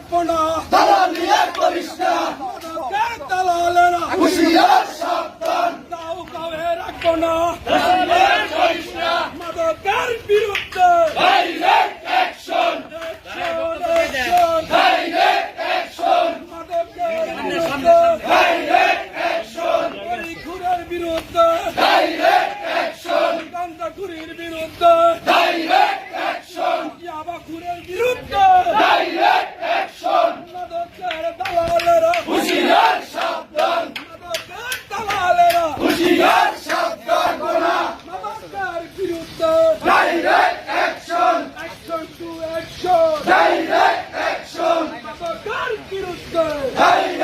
রাখবো না, দালালি আর করিস না, মাদকের দালালেরা হুঁশিয়ার সাবধান, কাউকে রাখবো না, দালালি আর করিস না, মাদকের বিরুদ্ধে ডাইরেক্ট অ্যাকশন, ডাইরেক্ট অ্যাকশন, মাদকের বিরুদ্ধে, ডাইরেক্ট অ্যাকশন, খুনের বিরুদ্ধে, ডাইরেক্ট অ্যাকশন, গান্দাখুরির বিরুদ্ধে, ডাইরেক্ট অ্যাকশন, ইয়াবাখুরের বিরুদ্ধে, ডাইরেক্ট অ্যাকশন, মাদকের দালালেরা হুঁশিয়ার সাবধান, মাদকের দালালেরা হুঁশিয়ার সাবধান, গোনা মাদকের বিরুদ্ধে, direct action, action to action, direct action, মাদকের বিরুদ্ধে, ডাইরেক্ট